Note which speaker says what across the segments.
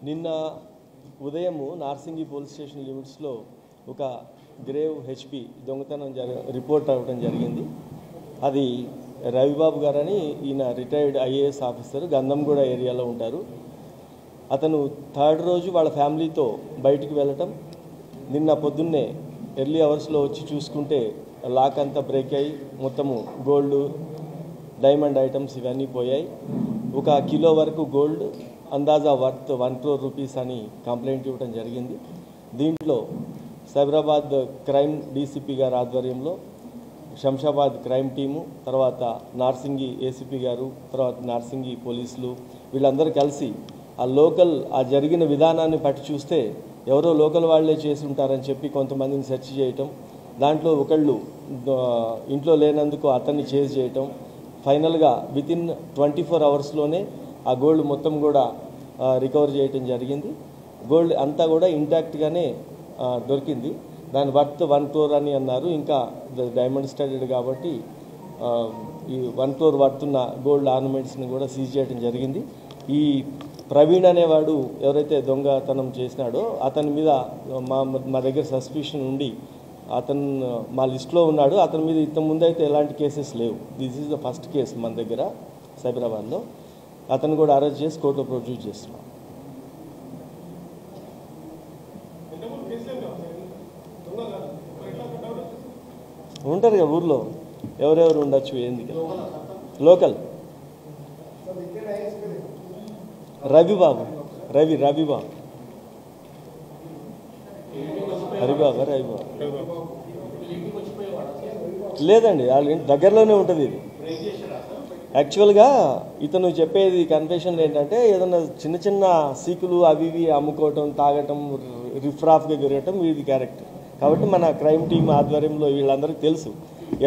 Speaker 1: నిన్న ఉదయం Narsingi police station లిమిట్స్లో ఒక గ్రేవ్ హెచ్పి దొంగతనం రిపోర్ట్ అవ్వడం జరిగింది. అది రవిబాబు గారని, ఈయన రిటైర్డ్ ఐఏఎస్ ఆఫీసర్, గంధంగూడ ఏరియాలో ఉంటారు. అతను థర్డ్ రోజు వాళ్ళ ఫ్యామిలీతో బయటికి వెళ్ళటం, నిన్న పొద్దున్నే ఎర్లీ అవర్స్లో వచ్చి చూసుకుంటే లాక్ అంతా బ్రేక్ అయ్యి మొత్తము గోల్డ్, డైమండ్ ఐటమ్స్ ఇవన్నీ పోయాయి. 1 కిలో వరకు గోల్డ్, అందాజా వర్త్ 1 crore రూపీస్ అని కంప్లైంట్ ఇవ్వడం జరిగింది. దీంట్లో సైబరాబాద్ క్రైమ్ డీసీపీ గారి ఆధ్వర్యంలో శంషాబాద్ క్రైమ్ టీము, తర్వాత నార్సింగి ఏసీపీ గారు, తర్వాత నార్సింగి పోలీసులు వీళ్ళందరూ కలిసి ఆ జరిగిన విధానాన్ని పట్టి చూస్తే ఎవరో లోకల్ వాళ్లే చేసి ఉంటారని చెప్పి కొంతమందిని సెర్చ్ చేయటం, దాంట్లో ఒకళ్ళు ఇంట్లో లేనందుకు అతన్ని చేజ్ చేయటం, ఫైనల్గా వితిన్ 24 అవర్స్లోనే ఆ గోల్డ్ మొత్తం కూడా రికవర్ చేయటం జరిగింది. గోల్డ్ అంతా కూడా ఇంటాక్ట్గానే దొరికింది. దాని వర్త్ 1 crore అని అన్నారు. ఇంకా డైమండ్ స్టడెడ్ కాబట్టి ఈ 1 crore వర్త్ ఉన్న గోల్డ్ ఆర్నమెంట్స్ని కూడా సీజ్ చేయడం జరిగింది. ఈ ప్రవీణ్ అనేవాడు ఎవరైతే దొంగతనం చేసినాడో అతని మీద మా దగ్గర సస్పిషన్ ఉండి అతను మా లిస్టులో ఉన్నాడు. అతని మీద ఇంతకుముందు అయితే ఎలాంటి కేసెస్ లేవు. This is the first case మన దగ్గర సైబరాబాద్లో. అతను కూడా అరెస్ట్ చేసి కోర్టులో ప్రొడ్యూస్ చేస్తున్నాం. ఉంటారు కదా ఊర్లో, ఎవరెవరు ఉండొచ్చు, ఏంది లోకల్. రవిబాబు లేదండి, వాళ్ళ ఇంటి దగ్గరలోనే ఉంటుంది. ఇది యాక్చువల్గా ఇతను చెప్పేది కన్ఫెషన్ ఏంటంటే, ఏదన్నా చిన్న చిన్న సీకులు అవి ఇవి అమ్ముకోవటం, తాగటం, రిఫ్రాఫ్గా తిరగటం ఇది క్యారెక్టర్. కాబట్టి మన క్రైమ్ టీమ్ ఆధ్వర్యంలో వీళ్ళందరికీ తెలుసు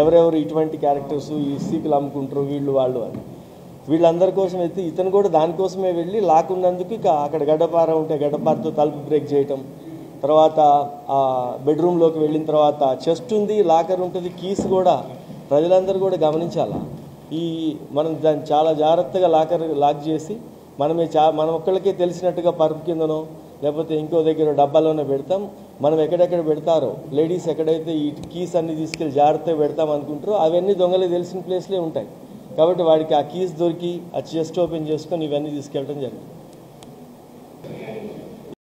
Speaker 1: ఎవరెవరు ఇటువంటి క్యారెక్టర్స్, ఈ సీకులు అమ్ముకుంటారు వీళ్ళు వాళ్ళు అని. వీళ్ళందరి కోసం అయితే ఇతను కూడా దానికోసమే వెళ్ళి లాక్ ఉన్నందుకు ఇక అక్కడ గడ్డపార ఉంటే గడ్డపారతో తలుపు బ్రేక్ చేయటం, తర్వాత ఆ బెడ్రూమ్లోకి వెళ్ళిన తర్వాత చెస్ట్ ఉంది, లాకర్ ఉంటుంది, కీస్ కూడా ప్రజలందరూ కూడా గమనించాలా. మనం దాన్ని చాలా జాగ్రత్తగా లాక్ చేసి మనం ఒక్కళ్ళకే తెలిసినట్టుగా పరుపు కిందనో లేకపోతే ఇంకో దగ్గర డబ్బాలోనే పెడతాం. మనం ఎక్కడెక్కడ పెడతారో లేడీస్ ఎక్కడైతే ఈ కీస్ అన్ని తీసుకెళ్ళి జాగ్రత్తగా పెడతాం అనుకుంటారో అవన్నీ దొంగలు తెలిసిన ప్లేస్లే ఉంటాయి. కాబట్టి వాడికి ఆ కీస్ దొరికి ఆ చెస్ట్ ఓపెన్ చేసుకొని ఇవన్నీ తీసుకెళ్ళడం జరిగింది.